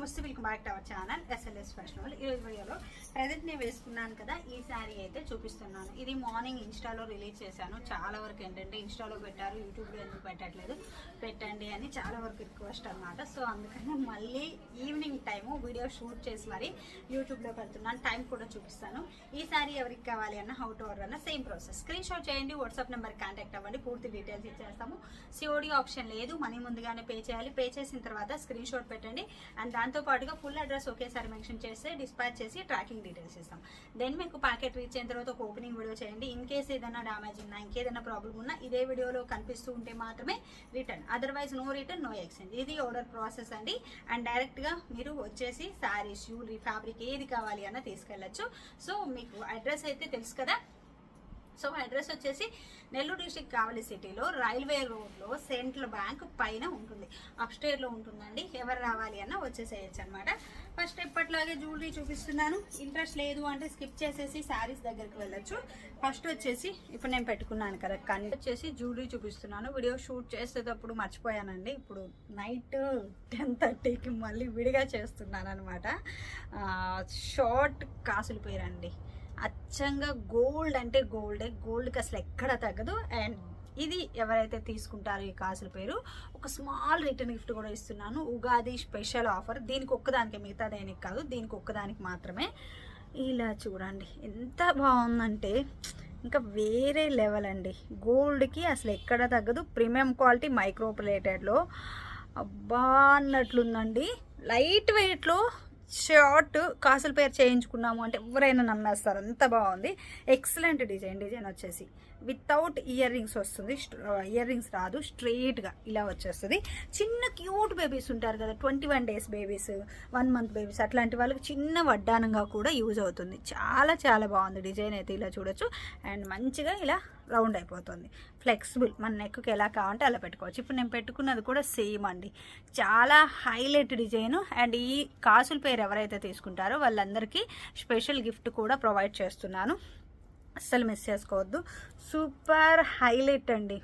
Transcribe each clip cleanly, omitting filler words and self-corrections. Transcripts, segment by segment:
నమస్తే, welcome back to our channel SLS fashion world. ఈ రోజు వీడియోలో ప్రెజెంట్ నేను వేసుకున్నాను కదా ఈ శారీ అయితే చూపిస్తున్నాను. ఇది మార్నింగ్ ఇన్స్టాలో రిలీజ్ చేశాను. చాలా వరకు ఏంటంటే ఇన్స్టాలో పెట్టారు, యూట్యూబ్లో ఎందుకు పెట్టట్లేదు పెట్టండి అని చాలా వరకు రిక్వెస్ట్ అనమాట. సో అందుకని మళ్ళీ ఈవినింగ్ టైము వీడియో షూట్ చేసి మరి యూట్యూబ్లో పెడుతున్నాను. టైం కూడా చూపిస్తాను. ఈ శారీ ఎవరికి కావాలి అన్న హౌ టు ఆర్డర్ అన్న సేమ్ ప్రాసెస్. స్క్రీన్ షాట్ చేయండి, వాట్సాప్ నెంబర్కి కాంటాక్ట్ అవ్వండి, పూర్తి డీటెయిల్స్ ఇచ్చేస్తాము. COD ఆప్షన్ లేదు, మనీ ముందుగానే పే చేయాలి. పే చేసిన తర్వాత స్క్రీన్ షాట్ పెట్టండి. అండ్ దాంతో పాటుగా ఫుల్ అడ్రస్ ఒకేసారి మెన్షన్ చేస్తే డిస్పాచ్ చేసి ట్రాకింగ్ డీటెయిల్స్ ఇస్తాం. దెన్ మీకు ప్యాకెట్ రీచ్ అయిన తర్వాత ఒక ఓపెనింగ్ వీడియో చేయండి. ఇన్ కేసు ఏదైనా డ్యామేజ్ ఉన్నా, ఇంకేదైనా ప్రాబ్లం ఉన్నా ఇదే వీడియోలో కనిపిస్తూ ఉంటే మాత్రమే return, otherwise no return no exchange. ఇది ఆర్డర్ ప్రాసెస్ అండి. అండ్ డైరెక్ట్గా మీరు వచ్చేసి శారీస్, జ్యువెలరీ, ఫ్యాబ్రిక్ ఏది కావాలి అన్న తీసుకెళ్ళచ్చు. సో మీకు అడ్రస్ అయితే తెలుసు కదా. సో అడ్రస్ వచ్చేసి నెల్లూరు డిస్ట్రిక్ట్ కావలి సిటీలో రైల్వే రోడ్లో సెంట్రల్ బ్యాంక్ పైన ఉంటుంది, అప్స్టేర్లో ఉంటుందండి. ఎవరు రావాలి అన్న వచ్చేసేయచ్చు అనమాట. ఫస్ట్ ఎప్పట్లాగే జ్యువెలరీ చూపిస్తున్నాను. ఇంట్రెస్ట్ లేదు అంటే స్కిప్ చేసేసి శారీస్ దగ్గరికి వెళ్ళొచ్చు. ఫస్ట్ వచ్చేసి ఇప్పుడు నేను పెట్టుకున్నాను కదా కానీ వచ్చేసి జ్యువెలరీ చూపిస్తున్నాను. వీడియో షూట్ చేసేటప్పుడు మర్చిపోయానండి. ఇప్పుడు నైట్ 10:30కి మళ్ళీ విడిగా చేస్తున్నాను అనమాట. షార్ట్ కాసులు పేరండి. అచ్చంగా గోల్డ్ అంటే గోల్డే, గోల్డ్కి అసలు ఎక్కడ తగ్గదు. అండ్ ఇది ఎవరైతే తీసుకుంటారో ఈ కాసుల పేరు ఒక స్మాల్ రిటర్న్ గిఫ్ట్ కూడా ఇస్తున్నాను. Ugadi special offer. దీనికి ఒక్కదానికి, మిగతా దేనికి కాదు, దీనికి ఒక్కదానికి మాత్రమే. ఇలా చూడండి ఎంత బాగుందంటే ఇంకా వేరే లెవెల్ అండి. గోల్డ్కి అసలు ఎక్కడ తగ్గదు. ప్రీమియం క్వాలిటీ మైక్రో ప్లేటెడ్లో అబ్బా అన్నట్లుందండి. లైట్ వెయిట్లో షార్ట్ కాసుల పేరు చేయించుకున్నాము అంటే ఎవరైనా నమ్మేస్తారు, అంత బాగుంది. ఎక్సలెంట్ డిజైన్ వచ్చేసి వితౌట్ ఇయర్ రింగ్స్ వస్తుంది. ఇయర్ రింగ్స్ రాదు, స్ట్రెయిట్గా ఇలా వచ్చేస్తుంది. చిన్న క్యూట్ బేబీస్ ఉంటారు కదా, 21 days బేబీస్, 1 month బేబీస్, అట్లాంటి వాళ్ళకి చిన్న వడ్డానంగా కూడా యూజ్ అవుతుంది. చాలా చాలా బాగుంది డిజైన్ అయితే. ఇలా చూడొచ్చు. అండ్ మంచిగా ఇలా రౌండ్ అయిపోతుంది. ఫ్లెక్సిబుల్, మన నెక్కి ఎలా కావాలంటే అలా పెట్టుకోవచ్చు. ఇప్పుడు నేను పెట్టుకున్నది కూడా సేమ్ అండి. చాలా హైలైట్ డిజైన్. అండ్ ఈ కాసుల పేరు ఎవరైతే తీసుకుంటారో వాళ్ళందరికీ స్పెషల్ గిఫ్ట్ కూడా ప్రొవైడ్ చేస్తున్నాను. అస్సలు మిస్ చేసుకోవద్దు. సూపర్ హైలైట్ అండి.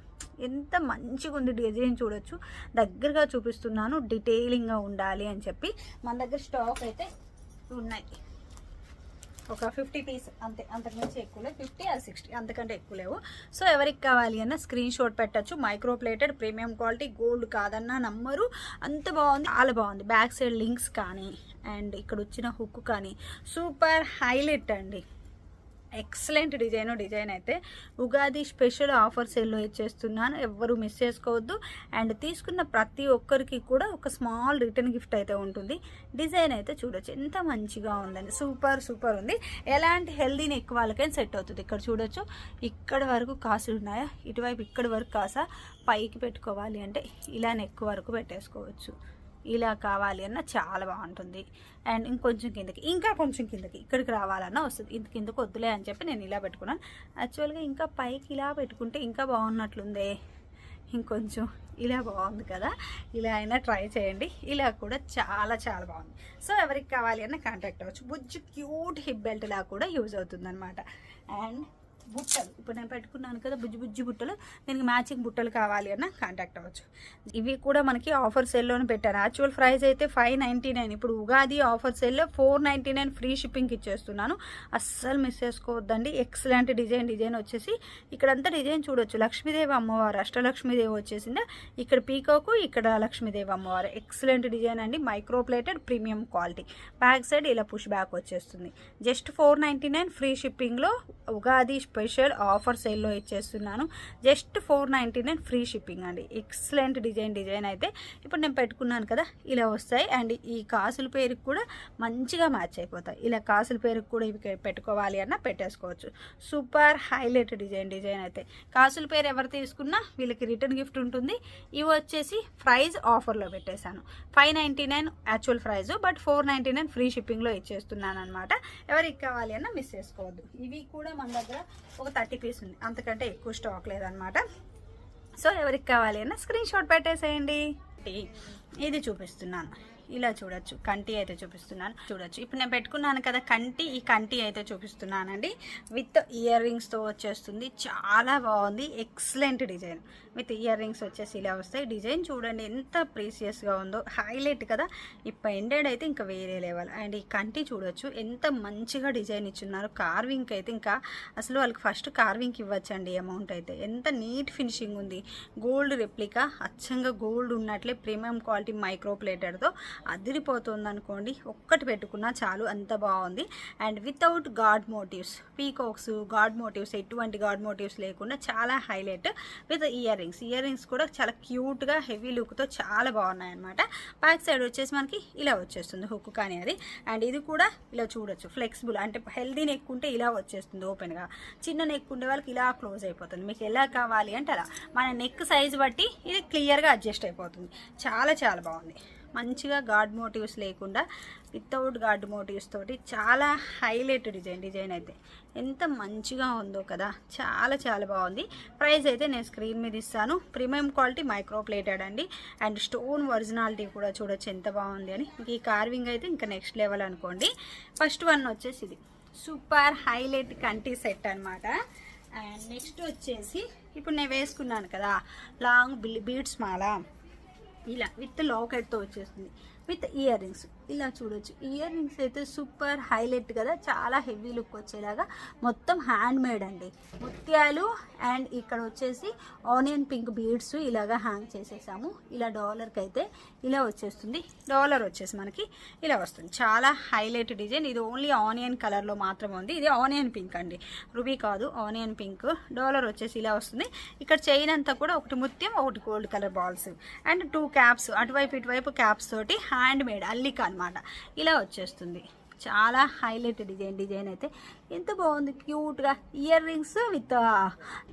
ఎంత మంచిగా ఉంది డిజైన్ చూడొచ్చు. దగ్గరగా చూపిస్తున్నాను డీటెయిలింగ్గా ఉండాలి అని చెప్పి. మన దగ్గర స్టాక్ అయితే ఉన్నాయి ఒక 50 పీస్ అంతే, అంతకుమించి ఎక్కువ లేవు. 50 or 60 అంతకంటే ఎక్కువ లేవు. సో ఎవరికి కావాలి అన్న స్క్రీన్ షాట్ పెట్టచ్చు. Micro plated premium quality, gold కాదన్న నమ్మరు. అంత బాగుంది, చాలా బాగుంది. బ్యాక్ సైడ్ లింక్స్ కానీ అండ్ ఇక్కడ వచ్చిన హుక్ కానీ సూపర్ హైలైట్ అండి. ఎక్సలెంట్ డిజైన్ అయితే ఉగాది స్పెషల్ ఆఫర్ సేల్లో ఇచ్చేస్తున్నాను. ఎవ్వరూ మిస్ చేసుకోవద్దు. అండ్ తీసుకున్న ప్రతి ఒక్కరికి కూడా ఒక స్మాల్ రిటర్న్ గిఫ్ట్ అయితే ఉంటుంది. డిజైన్ అయితే చూడొచ్చు ఎంత మంచిగా ఉందండి. సూపర్ ఉంది. ఎలాంటి హెల్దీ నెక్ వాళ్ళకైనా సెట్ అవుతుంది. ఇక్కడ చూడొచ్చు, ఇక్కడ వరకు కాసులు ఉన్నాయా, ఇటువైపు ఇక్కడ వరకు కాసా, పైకి పెట్టుకోవాలి అంటే ఇలా నెక్ వరకు పెట్టేసుకోవచ్చు. ఇలా కావాలి అన్న చాలా బాగుంటుంది. అండ్ ఇంకొంచెం కిందకి, ఇంకా కొంచెం కిందకి, ఇక్కడికి రావాలన్నా వస్తుంది. ఇంత కిందకు వద్దులే అని చెప్పి నేను ఇలా పెట్టుకున్నాను. యాక్చువల్గా ఇంకా పైకి ఇలా పెట్టుకుంటే ఇంకా బాగున్నట్లుందే. ఇంకొంచెం ఇలా బాగుంది కదా, ఇలా అయినా ట్రై చేయండి. ఇలా కూడా చాలా చాలా బాగుంది. సో ఎవరికి కావాలి అన్న కాంటాక్ట్ అవ్వచ్చు. బుజ్జి క్యూట్ హిప్ బెల్ట్ లా కూడా యూజ్ అవుతుంది అనమాట. అండ్ బుట్టలు ఇప్పుడు నేను పెట్టుకున్నాను కదా, బుజ్జి బుట్టలు, దీనికి మ్యాచింగ్ బుట్టలు కావాలి అన్న కాంటాక్ట్ అవ్వచ్చు. ఇవి కూడా మనకి ఆఫర్ సేల్లోనే పెట్టాను. యాక్చువల్ ప్రైస్ అయితే 599. ఇప్పుడు ఉగాది ఆఫర్ సేల్లో 499 ఫ్రీ షిప్పింగ్కి ఇచ్చేస్తున్నాను. అస్సలు మిస్ చేసుకోవద్దండి. ఎక్సలెంట్ డిజైన్ వచ్చేసి ఇక్కడంతా డిజైన్ చూడొచ్చు. లక్ష్మీదేవి అమ్మవారు, అష్టలక్ష్మీదేవి వచ్చేసిందా, ఇక్కడ పీకాకు, ఇక్కడ లక్ష్మీదేవి అమ్మవారు. ఎక్సలెంట్ డిజైన్ అండి. Micro plated premium quality. Back side ఇలా పుష్ బ్యాక్ వచ్చేస్తుంది. జస్ట్ 499 ఫ్రీ షిప్పింగ్లో ఉగాది స్పెషల్ ఆఫర్ సేల్లో ఇచ్చేస్తున్నాను. జస్ట్ 499 ఫ్రీ షిప్పింగ్ అండి. ఎక్సలెంట్ డిజైన్ అయితే ఇప్పుడు నేను పెట్టుకున్నాను కదా, ఇలా వస్తాయి. అండ్ ఈ కాసుల పేరుకి కూడా మంచిగా మ్యాచ్ అయిపోతాయి. ఇలా కాసుల పేరుకి కూడా ఇవి పెట్టుకోవాలి అన్న పెట్టేసుకోవచ్చు. సూపర్ హైలైట్ డిజైన్ అయితే. కాసుల పేరు ఎవరు తీసుకున్నా వీళ్ళకి రిటర్న్ గిఫ్ట్ ఉంటుంది. ఇవి వచ్చేసి ప్రైస్ ఆఫర్లో పెట్టేశాను. 599 యాక్చువల్ ప్రైస్, బట్ 499 ఫ్రీ షిప్పింగ్లో ఇచ్చేస్తున్నాను అనమాట. ఎవరికి కావాలి అన్న మిస్ చేసుకోవద్దు. ఇవి కూడా మన దగ్గర ఒక 30 పీస్ ఉంది, అంతకంటే ఎక్కువ స్టాక్ లేదనమాట. సో ఎవరికి కావాలి అన్న స్క్రీన్ షాట్ పెట్టేసేయండి. ఇది చూపిస్తున్నాను. ఇలా చూడొచ్చు. కంటి అయితే చూపిస్తున్నాను, చూడొచ్చు. ఇప్పుడు నేను పెట్టుకున్నాను కదా కంటి, ఈ కంటి అయితే చూపిస్తున్నానండి. విత్ ఇయర్ రింగ్స్తో వచ్చేస్తుంది. చాలా బాగుంది, excellent design. With ear rings వచ్చేసి ఇలా వస్తాయి. డిజైన్ చూడండి ఎంత ప్రీసియస్గా ఉందో, హైలైట్ కదా. ఇప్పుడు ఎండెడ్ అయితే ఇంకా వేరే లెవెల్. అండ్ ఈ కంటి చూడొచ్చు ఎంత మంచిగా డిజైన్ ఇచ్చున్నారు. కార్వింగ్ అయితే ఇంకా అసలు వాళ్ళకి ఫస్ట్ కార్వింగ్ ఇవ్వచ్చండి. అమౌంట్ అయితే ఎంత నీట్ ఫినిషింగ్ ఉంది. గోల్డ్ రెప్లికా, అచ్చంగా గోల్డ్ ఉన్నట్లే ప్రీమియం క్వాలిటీ మైక్రో ప్లేటెడ్తో అదిరిపోతుంది అనుకోండి. ఒక్కటి పెట్టుకున్నా చాలు, అంత బాగుంది. And without god motives, peacocks god motives, ఎటువంటి గాడ్ మోటివ్స్ లేకుండా చాలా హైలైట్. విత్ ఇయర్ రింగ్స్ కూడా చాలా క్యూట్గా హెవీ లుక్తో చాలా బాగున్నాయి అనమాట. బ్యాక్ సైడ్ వచ్చేసి మనకి ఇలా వచ్చేస్తుంది హుక్ కానీ అది. అండ్ ఇది కూడా ఇలా చూడొచ్చు, ఫ్లెక్సిబుల్. అంటే హెల్దీ నెక్ ఉంటే ఇలా వచ్చేస్తుంది ఓపెన్గా, చిన్న నెక్ ఉండే వాళ్ళకి ఇలా క్లోజ్ అయిపోతుంది. మీకు ఎలా కావాలి అంటే అలా, మన నెక్ సైజ్ బట్టి ఇది క్లియర్గా అడ్జస్ట్ అయిపోతుంది. చాలా చాలా బాగుంది. మంచిగా గాడ్ మోటివ్స్ లేకుండా వితౌట్ గాడ్ మోటివ్స్ తోటి చాలా హైలైట్ డిజైన్ అయితే ఎంత మంచిగా ఉందో కదా. చాలా చాలా బాగుంది. ప్రైస్ అయితే నేను స్క్రీన్ మీద ఇస్తాను. ప్రీమియం క్వాలిటీ మైక్రో ప్లేటెడ్ అండి. అండ్ స్టోన్ ఒరిజినాలిటీ కూడా చూడొచ్చు ఎంత బాగుంది అని. ఈ కార్వింగ్ అయితే ఇంకా నెక్స్ట్ లెవెల్ అనుకోండి. ఫస్ట్ వన్ వచ్చేసి ఇది సూపర్ హైలైట్ కంటి సెట్ అనమాట. అండ్ నెక్స్ట్ వచ్చేసి ఇప్పుడు నేను వేసుకున్నాను కదా లాంగ్ బీడ్స్ మాల, ఇలా విత్ లాకెట్తో వచ్చేస్తుంది. విత్ ఇయర్ రింగ్స్ ఇలా చూడొచ్చు. ఇయర్ రింగ్స్ అయితే సూపర్ హైలైట్ కదా, చాలా హెవీ లుక్ వచ్చేలాగా. మొత్తం హ్యాండ్ మేడ్ అండి. ముత్యాలు అండ్ ఇక్కడ వచ్చేసి ఆనియన్ పింక్ బీడ్స్ ఇలాగా హ్యాంగ్ చేసేసాము. ఇలా డాలర్కి అయితే ఇలా వచ్చేస్తుంది. డాలర్ వచ్చేసి మనకి ఇలా వస్తుంది. చాలా హైలైట్ డిజైన్. ఇది ఓన్లీ ఆనియన్ కలర్లో మాత్రమే ఉంది. ఇది ఆనియన్ పింక్ అండి, రూబీ కాదు, ఆనియన్ పింక్. డాలర్ వచ్చేసి ఇలా వస్తుంది. ఇక్కడ చైన్ అంతా కూడా ఒకటి ముత్యం, ఒకటి gold colour balls and 2 caps, అటువైపు ఇటువైపు క్యాప్స్ తోటి హ్యాండ్ మేడ్ అల్లిక అనమాట. ఇలా వచ్చేస్తుంది. చాలా హైలైట్ డిజైన్ అయితే ఎంత బాగుంది, క్యూట్గా. ఇయర్ రింగ్స్ విత్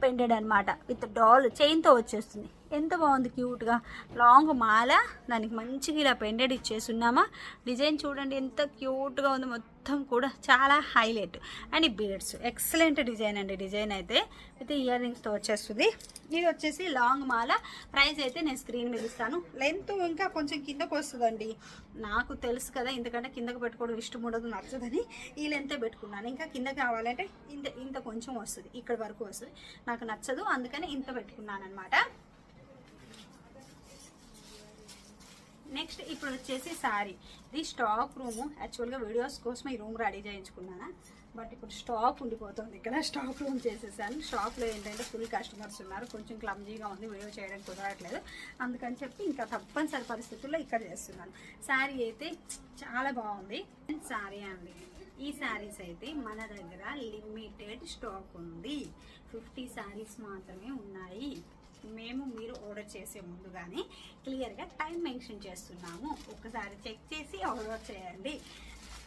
పెండెడ్ అనమాట, విత్ డాల్ చైన్తో వచ్చేస్తుంది. ఎంత బాగుంది క్యూట్గా. లాంగ్ మాల, దానికి మంచిగా ఇలా పెండెడ్ ఇచ్చేసి ఉన్నామా. డిజైన్ చూడండి ఎంత క్యూట్గా ఉంది, మొత్తం కూడా చాలా హైలైట్. అండ్ ఈ బీడ్స్ ఎక్సలెంట్ డిజైన్ అండి. డిజైన్ అయితే విత్ ఇయర్ రింగ్స్తో వచ్చేస్తుంది. ఇది వచ్చేసి లాంగ్ మాల. ప్రైస్ అయితే నేను స్క్రీన్ మీద ఇస్తాను. లెంత్ ఇంకా కొంచెం కిందకు వస్తుందండి, నాకు తెలుసు కదా, ఎందుకంటే కిందకు పెట్టుకోవడం ఇష్టం ఉండదు, నచ్చదని ఈ లెంతే పెట్టుకున్నాను. ఇంకా కింద కావాలంటే ఇంత కొంచెం వస్తుంది, ఇక్కడ వరకు వస్తుంది. నాకు నచ్చదు, అందుకని ఇంత పెట్టుకున్నాను అనమాట. నెక్స్ట్ ఇప్పుడు వచ్చేసి శారీ. ఇది స్టాక్ రూము. యాక్చువల్గా వీడియోస్ కోసం ఈ రూమ్ రెడీ చేయించుకున్నాను, బట్ ఇప్పుడు స్టాక్ ఉండిపోతుంది ఇక్కడ. స్టాక్ రూమ్ చేసేసాను. స్టాక్లో ఏంటంటే ఫుల్ కస్టమర్స్ ఉన్నారు, కొంచెం క్లమ్జీగా ఉంది, వీడియో చేయడానికి కుదరట్లేదు. అందుకని చెప్పి ఇంకా తప్పనిసరి పరిస్థితుల్లో ఇక్కడ చేస్తున్నాను. శారీ అయితే చాలా బాగుంది. శారీ అండి, ఈ శారీస్ అయితే మన దగ్గర లిమిటెడ్ స్టాక్ ఉంది. 50 శారీస్ మాత్రమే ఉన్నాయి. మీరు ఆర్డర్ చేసే ముందుగానే క్లియర్గా టైం మెన్షన్ చేస్తున్నాము. ఒకసారి చెక్ చేసి ఆర్డర్ చేయండి.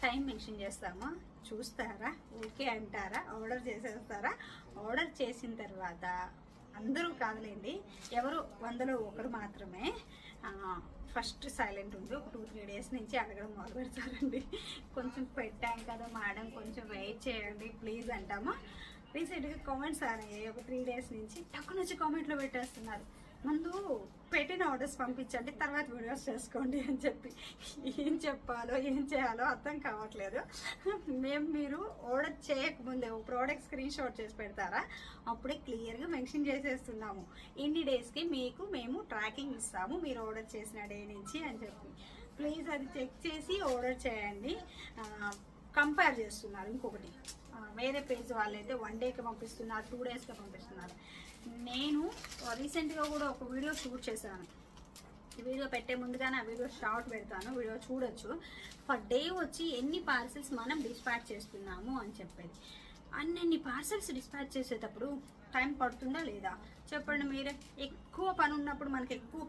టైం మెన్షన్ చేస్తామా, చూస్తారా, ఓకే అంటారా, ఆర్డర్ చేసేస్తారా. ఆర్డర్ చేసిన తర్వాత అందరూ కాదులేండి, ఎవరు 100లో 1 మాత్రమే ఫస్ట్ సైలెంట్ ఉంది. ఒక 2-3 డేస్ నుంచి అడగడం మొదలు పెడతారండి. కొంచెం పెట్టాం కదా మేడం, కొంచెం వెయిట్ చేయండి ప్లీజ్ అంటామా. రీసెంట్గా కామెంట్స్ అనేవి ఒక 3 డేస్ నుంచి తక్కువ నుంచి కామెంట్లో పెట్టేస్తున్నారు, ముందు పెట్టిన ఆర్డర్స్ పంపించండి తర్వాత వీడియోస్ చేసుకోండి అని చెప్పి. ఏం చెప్పాలో ఏం చేయాలో అర్థం కావట్లేదు. మీరు ఆర్డర్ చేయకముందే ఓ ప్రోడక్ట్ స్క్రీన్ షాట్ చేసి పెడతారా, అప్పుడే క్లియర్గా మెన్షన్ చేసేస్తున్నాము ఇన్ని డేస్కి మీకు మేము ట్రాకింగ్ ఇస్తాము మీరు ఆర్డర్ చేసిన డే నుంచి అని చెప్పి. ప్లీజ్ అది చెక్ చేసి ఆర్డర్ చేయండి. కంపేర్ చేస్తున్నారు. ఇంకొకటి వేరే పేజ్ వాళ్ళైతే 1 డేకి పంపిస్తున్నారు, 2 డేస్కి పంపిస్తున్నారు. నేను రీసెంట్గా కూడా ఒక వీడియో షూట్ చేశాను. వీడియో పెట్టే ముందుగానే ఆ వీడియో షార్ట్ పెడతాను, వీడియో చూడొచ్చు. పర్ డే వచ్చి ఎన్ని పార్సెల్స్ మనం డిస్పాచ్ చేస్తున్నాము అని చెప్పేది. అన్ని పార్సెల్స్ డిస్పాచ్ చేసేటప్పుడు టైం పడుతుందా లేదా చెప్పండి మీరే. ఎక్కువ పని ఉన్నప్పుడు మనకి ఎక్కువ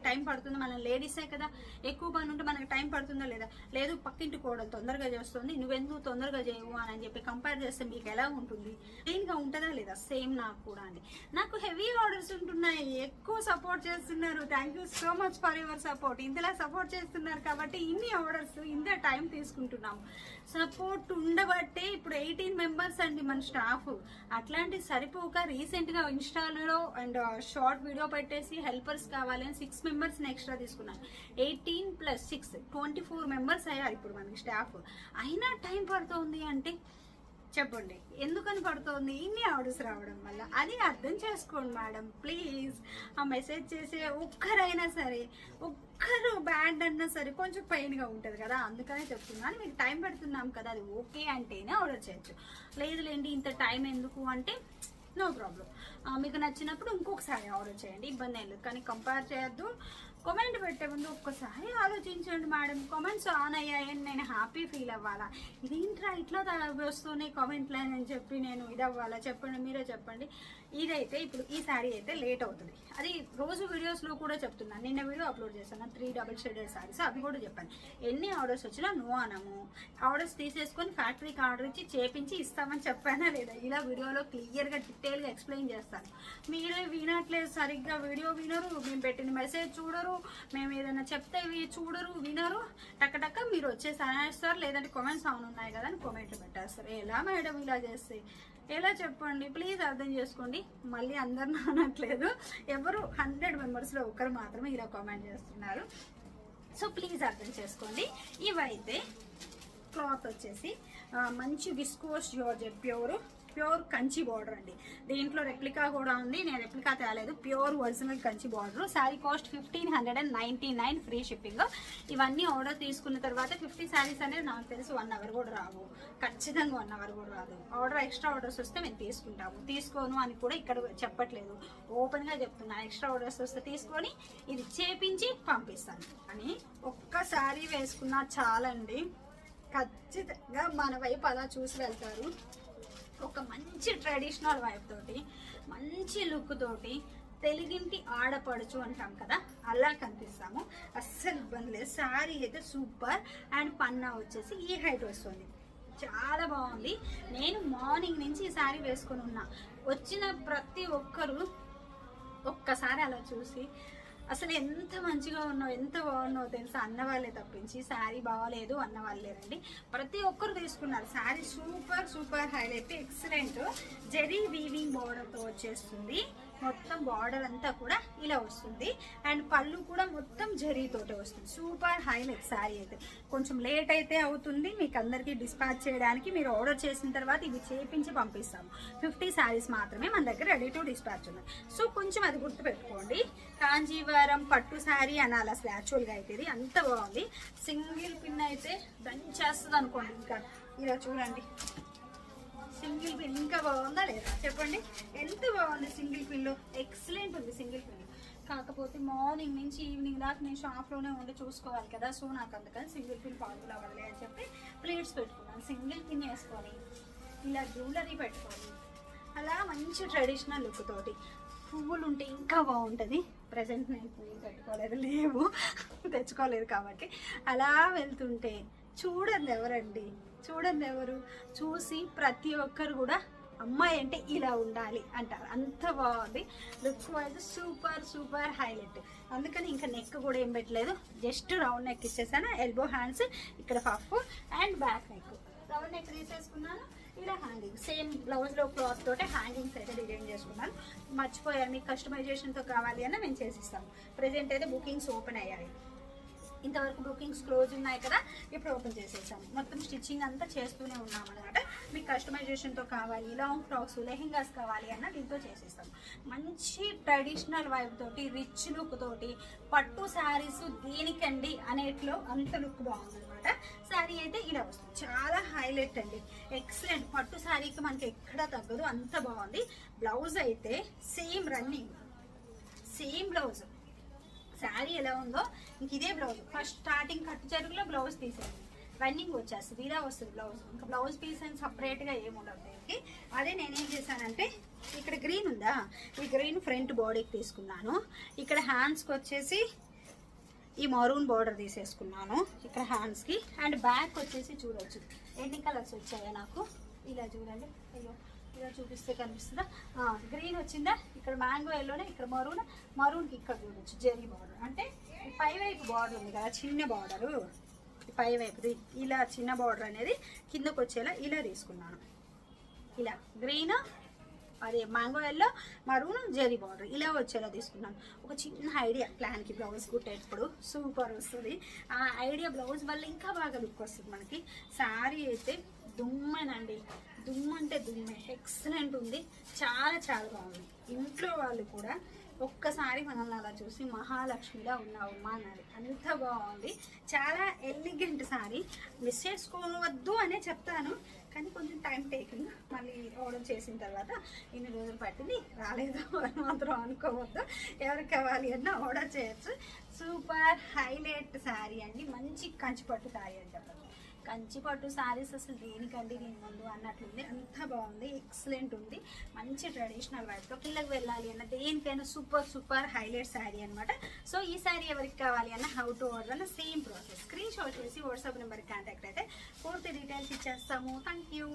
టైం పడుతుంది. మనం లేడీసే కదా, ఎక్కువ పని ఉంటే మనకి టైం పడుతుందా లేదా. లేదు పక్కింటి కోడలు తొందరగా చేస్తుంది, నువ్వెందుకు తొందరగా చేయవు అని చెప్పి కంపేర్ చేస్తే మీకు ఎలా ఉంటుంది, క్లీన్గా ఉంటుందా లేదా. సేమ్ నాకు కూడా అండి, నాకు హెవీ ఆర్డర్స్ ఉంటున్నాయి, ఎక్కువ సపోర్ట్ చేస్తున్నారు. Thank you so much for your support. ఇంతలా సపోర్ట్ చేస్తున్నారు కాబట్టి ఇన్ని ఆర్డర్స్ ఇంత టైం తీసుకుంటున్నాము. సపోర్ట్ ఉండబట్టే ఇప్పుడు 18 మెంబర్స్ అండి మన స్టాఫ్. అట్లాంటి సరిపోక రీసెంట్గా ఇన్స్టాలో అండ్ షార్ట్ వీడియో పెట్టేసి హెల్పర్స్ కావాలి అని 6 మెంబర్స్ని ఎక్స్ట్రా తీసుకున్నాను. 18+6 24 మెంబర్స్ అయ్యారు ఇప్పుడు మనకి స్టాఫ్. అయినా టైం పడుతుంది అంటే చెప్పండి ఎందుకని పడుతుంది? ఇన్ని ఆర్డర్స్ రావడం వల్ల. అది అర్థం చేసుకోండి మేడం ప్లీజ్. ఆ మెసేజ్ చేసే ఒక్కరైనా సరే, ఒక్కరు బ్యాడ్ అన్నా సరే కొంచెం పెయిన్గా ఉంటుంది కదా, అందుకనే చెప్తున్నాను. మీకు టైం పెడుతున్నాం కదా, అది ఓకే అంటేనే ఆర్డర్ చేయొచ్చు. లేదులేండి ఇంత టైం ఎందుకు అంటే నో ప్రాబ్లం. మీకు నచ్చినప్పుడు ఇంకొకసారి ఆర్డర్ చేయండి, ఇబ్బంది ఏం లేదు. కానీ కంపేర్ చేయొద్దు. కామెంట్ పెట్టే ముందు ఒక్కసారి ఆలోచించండి మేడం. కామెంట్స్ ఆన్ అయ్యాయని నేను హ్యాపీ ఫీల్ అవ్వాలా? ఇదేంట్రా ఇట్లా వస్తున్నాయి కామెంట్లు అని చెప్పి నేను ఇది అవ్వాలా? చెప్పండి, మీరే చెప్పండి. ఇదైతే ఇప్పుడు ఈ శారీ అయితే లేట్ అవుతుంది. అది రోజు వీడియోస్లో కూడా చెప్తున్నాను. నిన్న వీడియో అప్లోడ్ చేశాను 3 డబుల్ షేడెడ్ శారీస్, అవి కూడా చెప్పాను. ఎన్ని ఆర్డర్స్ వచ్చినా నో అనము. ఆర్డర్స్ తీసేసుకొని ఫ్యాక్టరీకి ఆర్డర్ ఇచ్చి చేపించి ఇస్తామని చెప్పానా లేదా? ఇలా వీడియోలో క్లియర్గా డీటెయిల్గా ఎక్స్ప్లెయిన్ చేస్తాను. మీరే వినట్లేదు సరిగ్గా, వీడియో వినరు, మేము పెట్టిన మెసేజ్ చూడరు, మేము ఏదైనా చెప్తే చూడరు వినరు. టక్క మీరు వచ్చేసి అనేస్తారు, లేదంటే కామెంట్స్ ఆన్ ఉన్నాయి కదా అని కామెంట్లు పెట్టేస్తారు. ఎలా మేడం ఇలా చేస్తే ఎలా చెప్పండి? ప్లీజ్ అర్థం చేసుకోండి. మళ్ళీ అందరిని అనట్లేదు, ఎవరు 100 మెంబర్స్లో ఒకరు మాత్రమే ఇలా కామెంట్ చేస్తున్నారు. సో ప్లీజ్ అర్థం చేసుకోండి. ఇవైతే క్లాత్ వచ్చేసి మంచి viscose georgette pure Kanchi border అండి. దీంట్లో రెప్లికా కూడా ఉంది, నేను రెప్లికా తేలేదు. Pure original Kanchi border. Sari cost 1599 free shipping. ఇవన్నీ ఆర్డర్ తీసుకున్న తర్వాత 50 శారీస్ అనేది నాకు తెలిసి 1 అవర్ కూడా రావు, ఖచ్చితంగా 1 అవర్ కూడా రాదు. ఎక్స్ట్రా ఆర్డర్స్ వస్తే మేము తీసుకుంటాము. తీసుకోను అని కూడా ఇక్కడ చెప్పట్లేదు, ఓపెన్గా చెప్తున్నా. ఎక్స్ట్రా ఆర్డర్స్ వస్తే తీసుకొని ఇది చేపించి పంపిస్తాను అని. ఒక్కసారి వేసుకున్నా చాలండి, ఖచ్చితంగా మన వైపు అలా చూసి వెళ్తారు. ఒక మంచి ట్రెడిషనల్ వైఫ్ తోటి, మంచి లుక్ తోటి, తెలుగింటి ఆడపడుచు అంటాం కదా, అలా కనిపిస్తాము. అస్సలు ఇబ్బంది లేదు. శారీ అయితే సూపర్. అండ్ పన్నా వచ్చేసి ఈ హైట్ వస్తుంది, చాలా బాగుంది. నేను మార్నింగ్ నుంచి ఈ శారీ వేసుకొని ఉన్నా. వచ్చిన ప్రతి ఒక్కరు ఒక్కసారి అలా చూసి అసలు ఎంత మంచిగా ఉన్నావు, ఎంత బాగున్నావు తెలుసా అన్న వాళ్ళే తప్పించి శారీ బాగాలేదు అన్న వాళ్ళు లేరండి. ప్రతి ఒక్కరు తీసుకున్నారు. Sari super highlight, excellent. Zari weaving బార్డర్తో వచ్చేస్తుంది. మొత్తం బార్డర్ అంతా కూడా ఇలా వస్తుంది. అండ్ పళ్ళు కూడా మొత్తం జరీతోటే వస్తుంది. సూపర్ హైలైట్ శారీ అయితే. కొంచెం లేట్ అయితే అవుతుంది మీకు అందరికీ డిస్పాచ్ చేయడానికి. మీరు ఆర్డర్ చేసిన తర్వాత ఇవి చేపించి పంపిస్తాము. 50 శారీస్ మాత్రమే మన దగ్గర రెడీ టు డిస్పాచ్ ఉన్నాయి. సో కొంచెం అది గుర్తుపెట్టుకోండి. కాంజీవరం పట్టు శారీ అనాలి అసలు యాక్చువల్గా అయితే. ఇది అంత బాగుంది. సింగిల్ పిన్ అయితే దంచేస్తుంది అనుకోండి. ఇంకా ఇలా చూడండి, సింగిల్ పిన్ ఇంకా బాగుందా లేదా చెప్పండి? ఎంత బాగుంది సింగిల్ పిన్లో, ఎక్సలెంట్ ఉంది సింగిల్ పిన్. కాకపోతే మార్నింగ్ నుంచి ఈవినింగ్ దాకా నేను షాప్లోనే ఉండి చూసుకోవాలి కదా, సో నాకు అందుకని సింగిల్ పిన్ పాజిబుల్ అవ్వలే అని చెప్పి ప్లేట్స్ పెట్టుకున్నాను. సింగిల్ పిన్ వేసుకొని ఇలా జ్యువెలరీ పెట్టుకొని అలా మంచి ట్రెడిషనల్ లుక్ తోటి, పువ్వులు ఉంటే ఇంకా బాగుంటుంది. ప్రజెంట్ నేను పువ్వులు పెట్టుకోలేదు, లేవు, తెచ్చుకోలేదు కాబట్టి అలా వెళ్తుంటే చూడండి ఎవరు చూసి ప్రతి ఒక్కరు కూడా అమ్మాయి అంటే ఇలా ఉండాలి అంటారు. అంత బాగుంది లుక్ వైజ్, సూపర్ హైలైట్. అందుకని ఇంకా నెక్ కూడా ఏం పెట్టలేదు, జస్ట్ రౌండ్ నెక్ ఇచ్చేసాను. ఎల్బో హ్యాండ్స్ ఇక్కడ puff and back neck. Round neck తీసేసుకున్నాను. ఇలా హ్యాంగింగ్ సేమ్ బ్లౌజ్లో క్లాత్ తోటి హ్యాంగింగ్స్ అయితే డిజైన్ చేసుకున్నాను. మర్చిపోయాను, మీకు కస్టమైజేషన్తో కావాలి అన్న మేము చేసిస్తాము. ప్రెజెంట్ అయితే బుకింగ్స్ ఓపెన్ అయ్యాయి. ఇంతవరకు బుకింగ్స్ క్లోజ్ ఉన్నాయి కదా, ఇప్పుడు ఓపెన్ చేసేసాము. మొత్తం స్టిచ్చింగ్ అంతా చేస్తూనే ఉన్నాం అనమాట. మీకు కస్టమైజేషన్తో కావాలి, లాంగ్ ఫ్రాక్స్, లెహెంగాస్ కావాలి అన్న దీంతో చేసేస్తాము. మంచి ట్రెడిషనల్ వైబ్ తోటి, రిచ్ లుక్ తోటి, పట్టు శారీస్ దేనికండి అనేట్లో అంత లుక్ బాగుంది అనమాట. శారీ అయితే ఇలా వస్తుంది, చాలా హైలైట్ అండి, ఎక్సలెంట్. పట్టు శారీకి మనకి ఎక్కడా తగ్గదు, అంత బాగుంది. బ్లౌజ్ అయితే same running, same blouse. Sari ఎలా ఉందో ఇంక ఇదే బ్లౌజ్. ఫస్ట్ స్టార్టింగ్ కట్టు చెరుగులో బ్లౌజ్ తీసేది, రన్నింగ్ వచ్చేస్తుంది, ఇలా వస్తుంది బ్లౌజ్. ఇంకా బ్లౌజ్ పీస్ అని సపరేట్గా ఏముండదు దీనికి. అదే నేనేం చేశానంటే, ఇక్కడ గ్రీన్ ఉందా, ఈ గ్రీన్ ఫ్రంట్ బాడీకి తీసుకున్నాను. ఇక్కడ హ్యాండ్స్కి వచ్చేసి ఈ మరూన్ బార్డర్ తీసేసుకున్నాను ఇక్కడ హ్యాండ్స్కి. అండ్ బ్యాక్ వచ్చేసి చూడొచ్చు ఎన్ని కలర్స్ వచ్చాయో నాకు. ఇలా చూడండి, అయ్యో ఇలా చూపిస్తే కనిపిస్తుందా, గ్రీన్ వచ్చిందా, ఇక్కడ మ్యాంగో ఎల్లోనే, ఇక్కడ మరూన్కి ఇక్కడ చూడొచ్చు జరీ బార్డర్. అంటే పై వైపు బార్డర్ ఉంది కదా, చిన్న బార్డరు, పై వైపుది ఇలా చిన్న బార్డర్ అనేది కిందకు వచ్చేలా ఇలా తీసుకున్నాను. ఇలా గ్రీన్ అదే mango yellow maroon zari border ఇలా వచ్చేలా తీసుకున్నాను. ఒక చిన్న ఐడియా ప్లాన్కి బ్లౌజ్ కుట్టేటప్పుడు సూపర్ వస్తుంది. ఆ ఐడియా బ్లౌజ్ వల్ల ఇంకా బాగా లుక్ వస్తుంది మనకి. శారీ అయితే దుమ్మేనండి, దుమ్ము అంటే దుమ్మే, ఎక్సలెంట్ ఉంది, చాలా చాలా బాగుంది. ఇంట్లో వాళ్ళు కూడా ఒక్కసారి మనల్ని అలా చూసి మహాలక్ష్మిలా ఉన్నావమ్మా అన్నది, అంత బాగుంది. చాలా ఎలిగెంట్ సారీ, మిస్ చేసుకోవద్దు అనే చెప్తాను, కానీ కొంచెం టైం టేకింగ్. మళ్ళీ ఆర్డర్ చేసిన తర్వాత ఇన్ని రోజులు పట్టింది రాలేదు అని మాత్రం అనుకోవద్దు. ఎవరికి కావాలి అన్నా ఆర్డర్ చేయొచ్చు. సూపర్ హైలైట్ శారీ అండి, మంచి కంచిపట్టు శారీ అని చెప్పచ్చు. కంచిపట్టు శారీస్ అసలు దేనికండి దీని ముందు అన్నట్లుంది, అంత బాగుంది, ఎక్సలెంట్ ఉంది. మంచి ట్రెడిషనల్ వైబ్తో పిల్లకి వెళ్ళాలి అన్న దేనికైనా సూపర్ సూపర్ హైలైట్ శారీ అనమాట. సో ఈ శారీ ఎవరికి కావాలి అన్న హౌ టు ఆర్డర్ అన్న సేమ్ ప్రాసెస్, స్క్రీన్ షాట్ చేసి వాట్సాప్ నెంబర్కి కాంటాక్ట్ అయితే పూర్తి డీటెయిల్స్ ఇచ్చేస్తాము. Thank you.